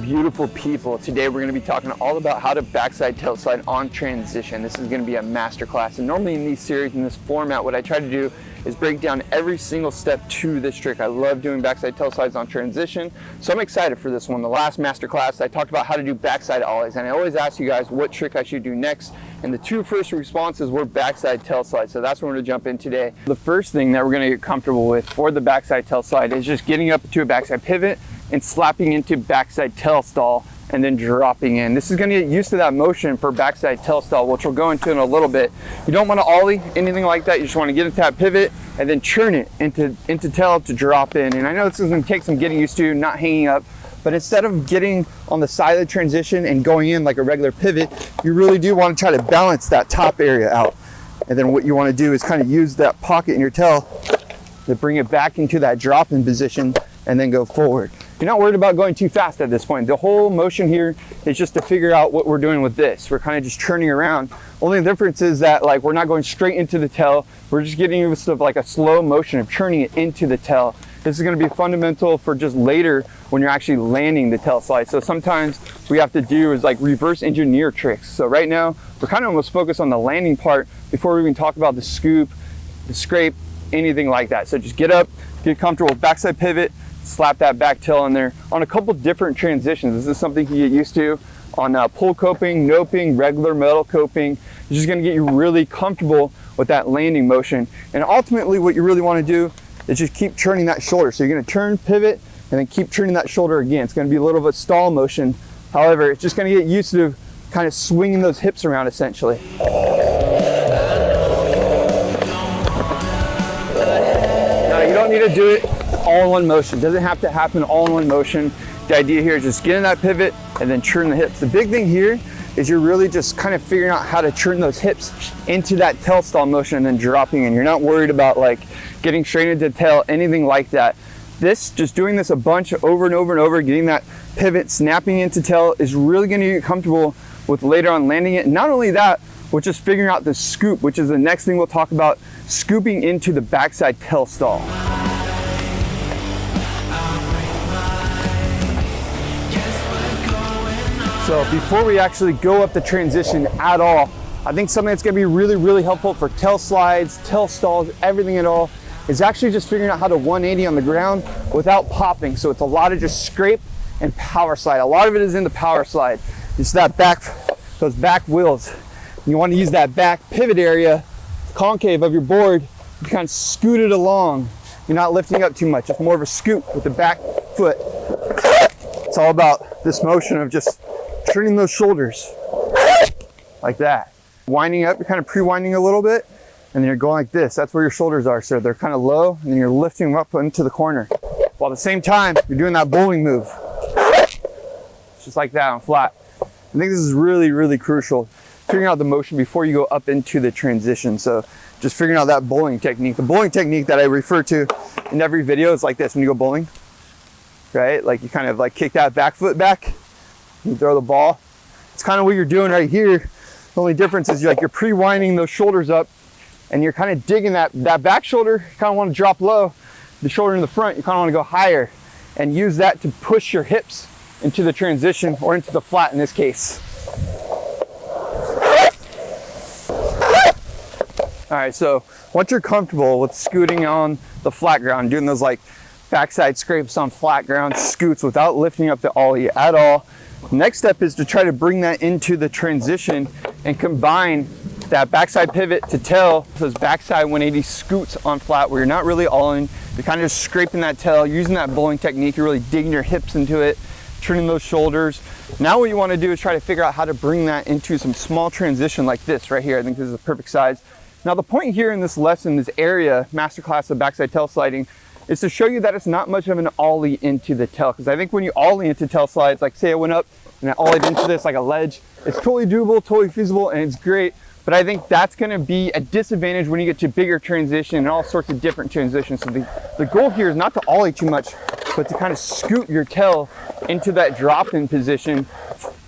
beautiful people. Today we're going to be talking all about how to backside tail slide on transition. This is going to be a masterclass, and normally in these series, in this format, what I try to do is break down every single step to this trick. I love doing backside tail slides on transition, so I'm excited for this one. The last masterclass I talked about how to do backside ollies, and I always ask you guys what trick I should do next, and the two first responses were backside tail slide, so that's what we're going to jump in today. The first thing that we're going to get comfortable with for the backside tail slide is just getting up to a backside pivot and slapping into backside tail stall and then dropping in. This is going to get used to that motion for backside tail stall, which we'll go into in a little bit. You don't want to ollie, anything like that. You just want to get into that pivot and then churn it into tail to drop in. And I know this is going to take some getting used to, not hanging up, but instead of getting on the side of the transition and going in like a regular pivot, you really do want to try to balance that top area out. And then what you want to do is kind of use that pocket in your tail to bring it back into that drop-in position and then go forward. You're not worried about going too fast at this point. The whole motion here is just to figure out what we're doing with this. We're kind of just churning around. Only the difference is that like we're not going straight into the tail. We're just getting used to like a slow motion of churning it into the tail. This is going to be fundamental for just later when you're actually landing the tail slide. So sometimes we have to do is like reverse engineer tricks. So right now we're kind of almost focused on the landing part before we even talk about the scoop, the scrape, anything like that. So just get up, get comfortable with backside pivot, slap that back tail in there on a couple different transitions. This is something you get used to on pull coping, noping, regular metal coping. It's just going to get you really comfortable with that landing motion. And ultimately what you really want to do is just keep churning that shoulder. So you're going to turn, pivot, and then keep turning that shoulder again. It's going to be a little bit of a stall motion. However, it's just going to get used to kind of swinging those hips around essentially. Now you don't need to do it all in one motion. It doesn't have to happen all in one motion. The idea here is just get in that pivot and then churn the hips. The big thing here is you're really just kind of figuring out how to churn those hips into that tail stall motion and then dropping in. You're not worried about like getting straight into tail, anything like that. Just doing this a bunch over and over and over, getting that pivot, snapping into tail is really going to get comfortable with later on landing it. And not only that, we're just figuring out the scoop, which is the next thing we'll talk about, scooping into the backside tail stall. So before we actually go up the transition at all, I think something that's going to be really, really helpful for tail slides, tail stalls, everything at all, is actually just figuring out how to 180 on the ground without popping. So it's a lot of just scrape and power slide. A lot of it is in the power slide. It's that back, those back wheels. You want to use that back pivot area, concave of your board, to kind of scoot it along. You're not lifting up too much. It's more of a scoot with the back foot. It's all about this motion of just turning those shoulders like that. Winding up, you're kind of pre-winding a little bit, and then you're going like this. That's where your shoulders are. So they're kind of low, and then you're lifting them up into the corner. While at the same time, you're doing that bowling move. Just like that on flat. I think this is really, really crucial. Figuring out the motion before you go up into the transition. So just figuring out that bowling technique. The bowling technique that I refer to in every video is like this when you go bowling, right? Like you kind of like kick that back foot back, you throw the ball. It's kind of what you're doing right here. The only difference is you're pre-winding those shoulders up and you're kind of digging that back shoulder. You kind of want to drop low. The shoulder in the front, you kind of want to go higher and use that to push your hips into the transition or into the flat in this case. All right, so once you're comfortable with scooting on the flat ground, doing those like backside scrapes on flat ground, scoots without lifting up the ollie at all, next step is to try to bring that into the transition and combine that backside pivot to tail, those backside 180 scoots on flat where you're not really ollieing, you're kind of just scraping that tail, using that bowling technique, you're really digging your hips into it, turning those shoulders. Now what you want to do is try to figure out how to bring that into some small transition like this right here. I think this is a perfect size. Now the point here in this lesson, this area, masterclass of backside tail sliding, is to show you that it's not much of an ollie into the tail. Because I think when you ollie into tail slides, like say I went up and I ollied into this like a ledge, it's totally doable, totally feasible, and it's great. But I think that's gonna be a disadvantage when you get to bigger transition and all sorts of different transitions. So the goal here is not to ollie too much, but to kind of scoot your tail into that drop-in position,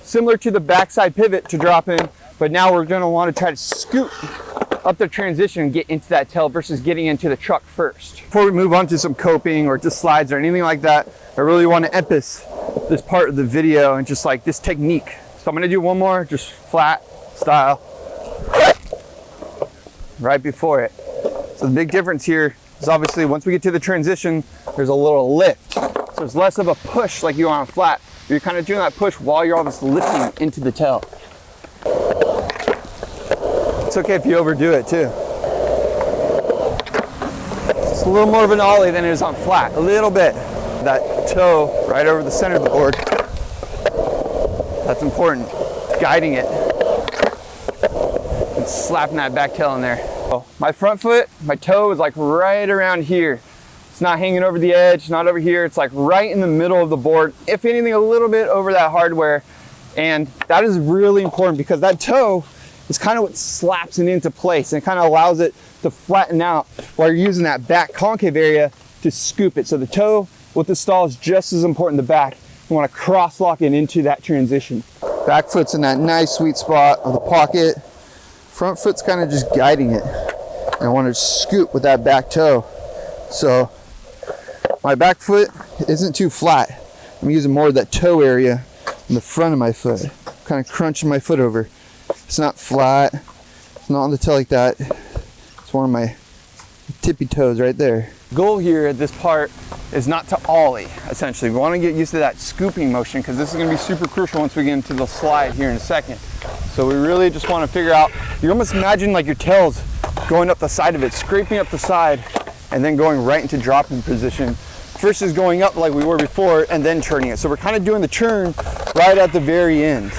similar to the backside pivot to drop in, but now we're gonna wanna try to scoot up the transition and get into that tail versus getting into the truck first. Before we move on to some coping or just slides or anything like that, I really want to this part of the video and just like this technique. So I'm gonna do one more, just flat style, right before it. So the big difference here is obviously once we get to the transition, there's a little lift. So it's less of a push like you are on flat. You're kind of doing that push while you're almost lifting into the tail. It's okay if you overdo it too. It's a little more of an ollie than it is on flat, a little bit. That toe right over the center of the board. That's important. Guiding it. And slapping that back tail in there. Oh, my front foot, my toe is like right around here. It's not hanging over the edge, not over here. It's like right in the middle of the board. If anything, a little bit over that hardware. And that is really important because that toe is kind of what slaps it into place and kind of allows it to flatten out while you're using that back concave area to scoop it. So the toe with the stall is just as important, the back. You want to cross lock it into that transition. Back foot's in that nice sweet spot of the pocket. Front foot's kind of just guiding it. And I want to scoop with that back toe. So my back foot isn't too flat. I'm using more of that toe area in the front of my foot. Kind of crunching my foot over. It's not flat. It's not on the toe like that. It's one of my tippy toes right there. Goal here at this part is not to ollie, essentially. We want to get used to that scooping motion because this is going to be super crucial once we get into the slide here in a second. So we really just want to figure out, you almost imagine like your tail's going up the side of it, scraping up the side, and then going right into drop-in position versus going up like we were before and then turning it. So we're kind of doing the turn right at the very end.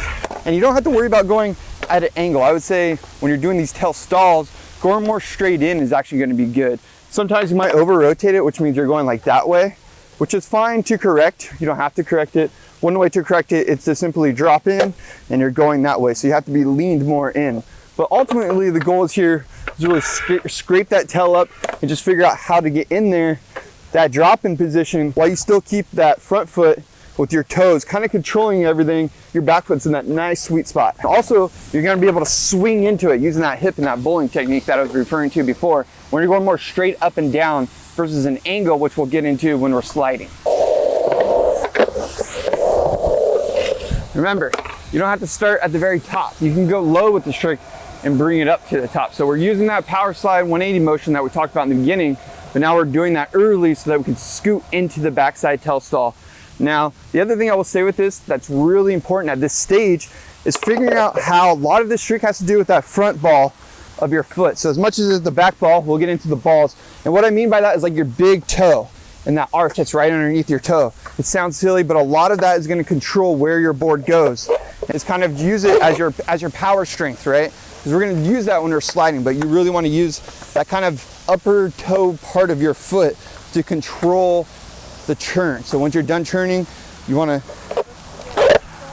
And you don't have to worry about going at an angle. I would say when you're doing these tail stalls, going more straight in is actually going to be good. Sometimes you might over rotate it, which means you're going like that way, which is fine to correct. You don't have to correct it. One way to correct it is to simply drop in and you're going that way. So you have to be leaned more in. But ultimately the goal is here is really scrape that tail up and just figure out how to get in there, that drop in position while you still keep that front foot with your toes kind of controlling everything. Your back foot's in that nice sweet spot. Also, you're going to be able to swing into it using that hip and that bowling technique that I was referring to before when you're going more straight up and down versus an angle, which we'll get into when we're sliding. Remember, you don't have to start at the very top. You can go low with this trick and bring it up to the top. So we're using that power slide 180 motion that we talked about in the beginning, but now we're doing that early so that we can scoot into the backside tail stall. Now, the other thing I will say with this that's really important at this stage is figuring out how a lot of this trick has to do with that front ball of your foot. So as much as the back ball, we'll get into the balls. And what I mean by that is like your big toe and that arch that's right underneath your toe. It sounds silly, but a lot of that is going to control where your board goes. It's kind of use it as your power strength, right? Because we're going to use that when we're sliding, but you really want to use that kind of upper toe part of your foot to control the turn. So once you're done turning, you want to,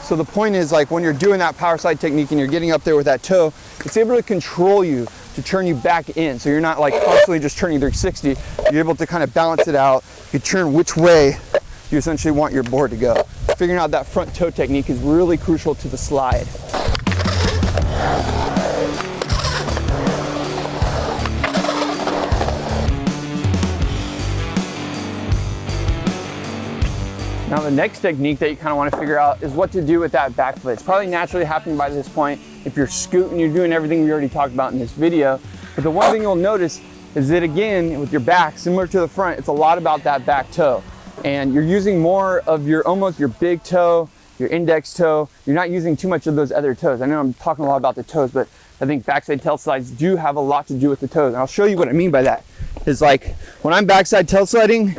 so the point is like when you're doing that power slide technique and you're getting up there with that toe, it's able to control you to turn you back in. So you're not like constantly just turning 360. You're able to kind of balance it out. You turn which way you essentially want your board to go. Figuring out that front toe technique is really crucial to the slide. Now the next technique that you kind of want to figure out is what to do with that back foot. It's probably naturally happening by this point. If you're scooting, you're doing everything we already talked about in this video. But the one thing you'll notice is that again, with your back, similar to the front, it's a lot about that back toe. And you're using more of almost your big toe, your index toe. You're not using too much of those other toes. I know I'm talking a lot about the toes, but I think backside tail slides do have a lot to do with the toes. And I'll show you what I mean by that. It's like when I'm backside tail sliding,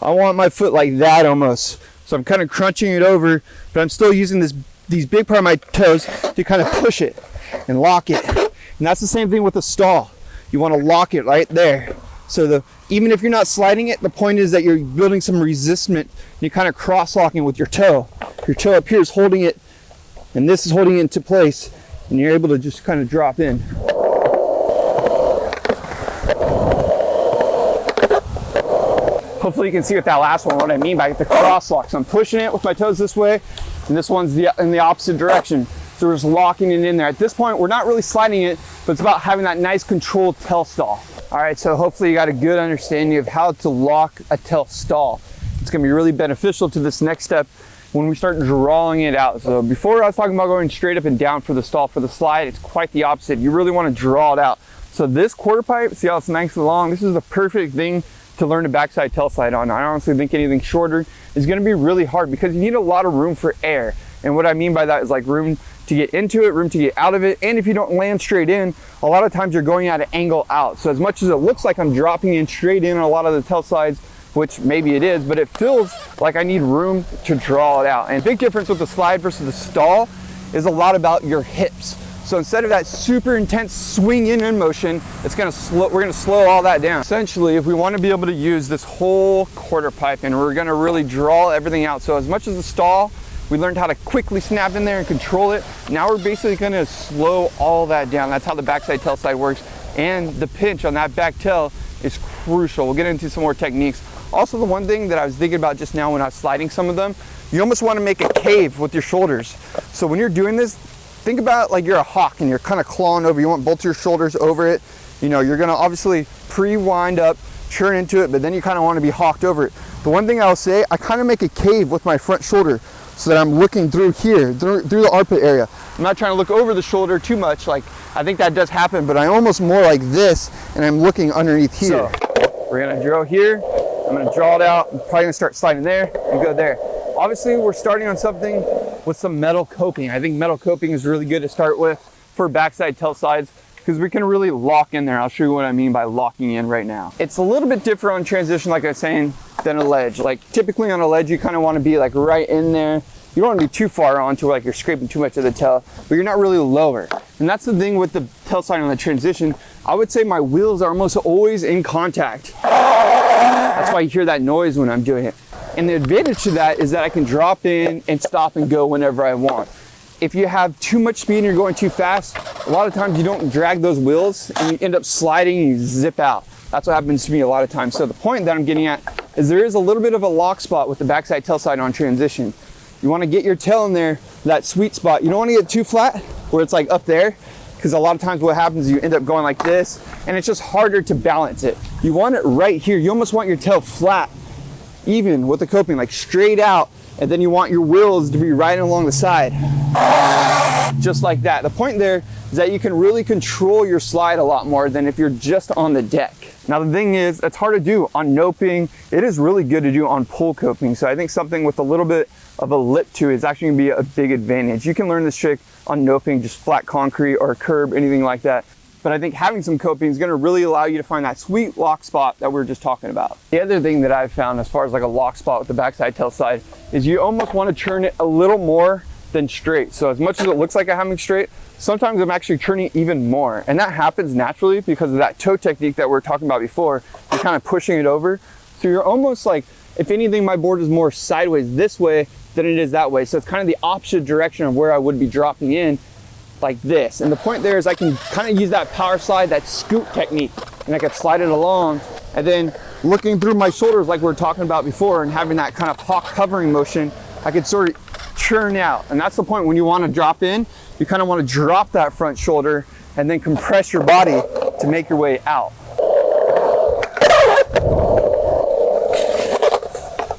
I want my foot like that almost. So I'm kind of crunching it over, but I'm still using these big part of my toes to kind of push it and lock it. And that's the same thing with the stall. You want to lock it right there. So even if you're not sliding it, the point is that you're building some resistance. You're kind of cross-locking with your toe. Your toe up here is holding it, and this is holding it into place, and you're able to just kind of drop in. Hopefully you can see with that last one what I mean by the cross lock. So I'm pushing it with my toes this way, and this one's in the opposite direction. So we're just locking it in there. At this point, we're not really sliding it, but it's about having that nice controlled tail stall. All right, so hopefully you got a good understanding of how to lock a tail stall. It's gonna be really beneficial to this next step when we start drawing it out. So before I was talking about going straight up and down for the stall. For the slide, it's quite the opposite. You really want to draw it out. So this quarter pipe, see how it's nice and long? This is the perfect thing to learn a backside tail slide on. I honestly think anything shorter is going to be really hard because you need a lot of room for air. And what I mean by that is like room to get into it, room to get out of it. And if you don't land straight in, a lot of times you're going at an angle out. So as much as it looks like I'm dropping in straight in on a lot of the tail slides, which maybe it is, but it feels like I need room to draw it out. And the big difference with the slide versus the stall is a lot about your hips. So instead of that super intense swing in motion, we're gonna slow all that down. Essentially, if we wanna be able to use this whole quarter pipe and we're gonna really draw everything out. So as much as the stall, we learned how to quickly snap in there and control it. Now we're basically gonna slow all that down. That's how the backside tail slide works. And the pinch on that back tail is crucial. We'll get into some more techniques. Also, the one thing that I was thinking about just now when I was sliding some of them, you almost wanna make a cave with your shoulders. So when you're doing this, think about like you're a hawk and you're kind of clawing over. You want both your shoulders over it. You know, you're gonna obviously pre-wind up, churn into it, but then you kind of want to be hawked over it. The one thing I'll say, I kind of make a cave with my front shoulder so that I'm looking through here, through the armpit area. I'm not trying to look over the shoulder too much. Like, I think that does happen, but I almost more like this and I'm looking underneath here. So we're gonna drill here. I'm gonna draw it out. I'm probably gonna start sliding there and go there. Obviously, we're starting on something with some metal coping. I think metal coping is really good to start with for backside tail slides because we can really lock in there. I'll show you what I mean by locking in right now. It's a little bit different on transition, like I was saying, than a ledge. Like typically on a ledge, you kind of want to be like right in there. You don't want to be too far on to where like you're scraping too much of the tail, but you're not really lower. And that's the thing with the tail slide on the transition. I would say my wheels are almost always in contact. That's why you hear that noise when I'm doing it. And the advantage to that is that I can drop in and stop and go whenever I want. If you have too much speed and you're going too fast, a lot of times you don't drag those wheels and you end up sliding and you zip out. That's what happens to me a lot of times. So the point that I'm getting at is there is a little bit of a lock spot with the backside tail slide on transition. You want to get your tail in there, that sweet spot. You don't want to get too flat where it's like up there, because a lot of times what happens is you end up going like this and it's just harder to balance it. You want it right here. You almost want your tail flat, even with the coping, like straight out, and then you want your wheels to be right along the side, just like that. The point there is that you can really control your slide a lot more than if you're just on the deck. Now the thing is, it's hard to do on noping. It is really good to do on pull coping. So I think something with a little bit of a lip to it is actually gonna be a big advantage. You can learn this trick on noping, just flat concrete or a curb, anything like that. But I think having some coping is gonna really allow you to find that sweet lock spot that we were just talking about. The other thing that I've found as far as like a lock spot with the backside tail slide is you almost wanna churn it a little more than straight. So as much as it looks like I'm having straight, sometimes I'm actually turning even more. And that happens naturally because of that toe technique that we were talking about before. You're kind of pushing it over. So you're almost like, if anything, my board is more sideways this way than it is that way. So it's kind of the opposite direction of where I would be dropping in, like this. And the point there is I can kind of use that power slide, that scoot technique, and I can slide it along. And then looking through my shoulders like we were talking about before and having that kind of hawk covering motion, I could sort of churn out. And that's the point when you want to drop in, you kind of want to drop that front shoulder and then compress your body to make your way out.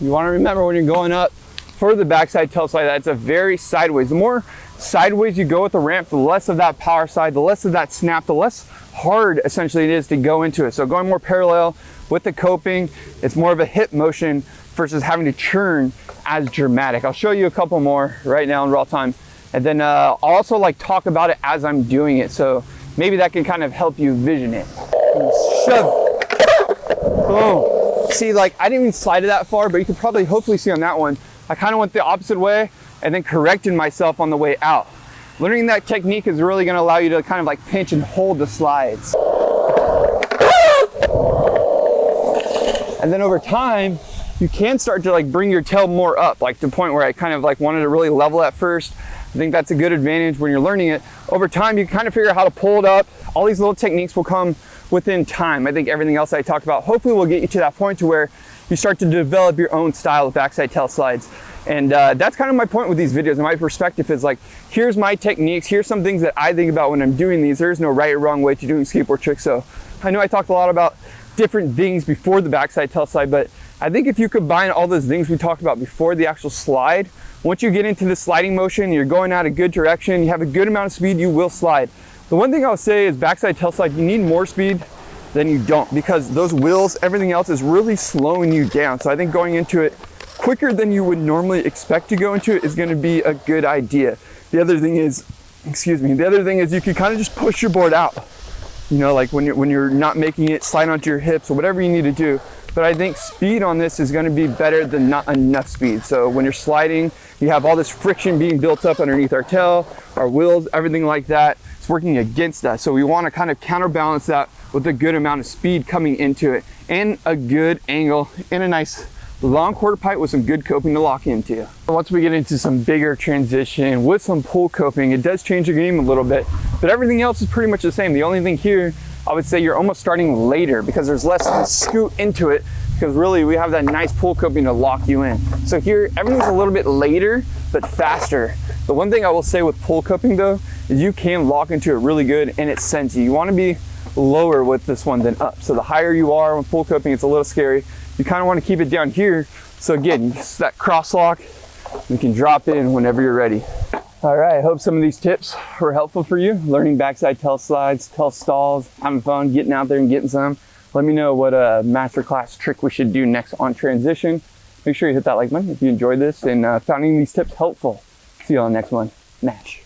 You want to remember when you're going up for the backside tail slide, that's a very sideways. The more sideways you go with the ramp, the less of that power side, the less of that snap, the less hard essentially it is to go into it. So going more parallel with the coping, it's more of a hip motion versus having to churn as dramatic. I'll show you a couple more right now in raw time. And then I'll also like talk about it as I'm doing it. So maybe that can kind of help you vision it. Shove. Boom. See, like I didn't even slide it that far, but you can probably hopefully see on that one, I kind of went the opposite way and then corrected myself on the way out. Learning that technique is really going to allow you to kind of like pinch and hold the slides. And then over time, you can start to like bring your tail more up, like to the point where I kind of like wanted to really level at first. I think that's a good advantage when you're learning it. Over time, you kind of figure out how to pull it up. All these little techniques will come within time. I think everything else I talked about hopefully will get you to that point to where you start to develop your own style of backside tail slides. And that's kind of my point with these videos. And my perspective is like, here's my techniques. Here's some things that I think about when I'm doing these. There's no right or wrong way to doing skateboard tricks. So I know I talked a lot about different things before the backside tail slide, but I think if you combine all those things we talked about before the actual slide Once you get into the sliding motion, you're going out a good direction, you have a good amount of speed, you will slide. The one thing I'll say is backside tail slide, you need more speed than you don't, because those wheels, everything else is really slowing you down. So I think going into it quicker than you would normally expect to go into it is going to be a good idea. The other thing is, you can kind of just push your board out. You know, like when you're not making it slide onto your hips or whatever you need to do. But I think speed on this is going to be better than not enough speed. So when you're sliding, you have all this friction being built up underneath our tail, our wheels, everything like that. It's working against us. So we want to kind of counterbalance that with a good amount of speed coming into it and a good angle and a nice long quarter pipe with some good coping to lock into. Once we get into some bigger transition with some pull coping, it does change the game a little bit, but everything else is pretty much the same. The only thing here, I would say you're almost starting later because there's less to scoot into it, because really we have that nice pull coping to lock you in. So here, everything's a little bit later, but faster. The one thing I will say with pull coping though, is you can lock into it really good and it sends you. You wanna be lower with this one than up. So the higher you are with pull coping, it's a little scary. You kind of want to keep it down here. So again, it's that cross lock, you can drop in whenever you're ready. All right, I hope some of these tips were helpful for you. Learning backside tail slides, tail stalls, having fun, getting out there and getting some. Let me know what a masterclass trick we should do next on transition. Make sure you hit that like button if you enjoyed this and found any of these tips helpful. See you on the next one. Mash.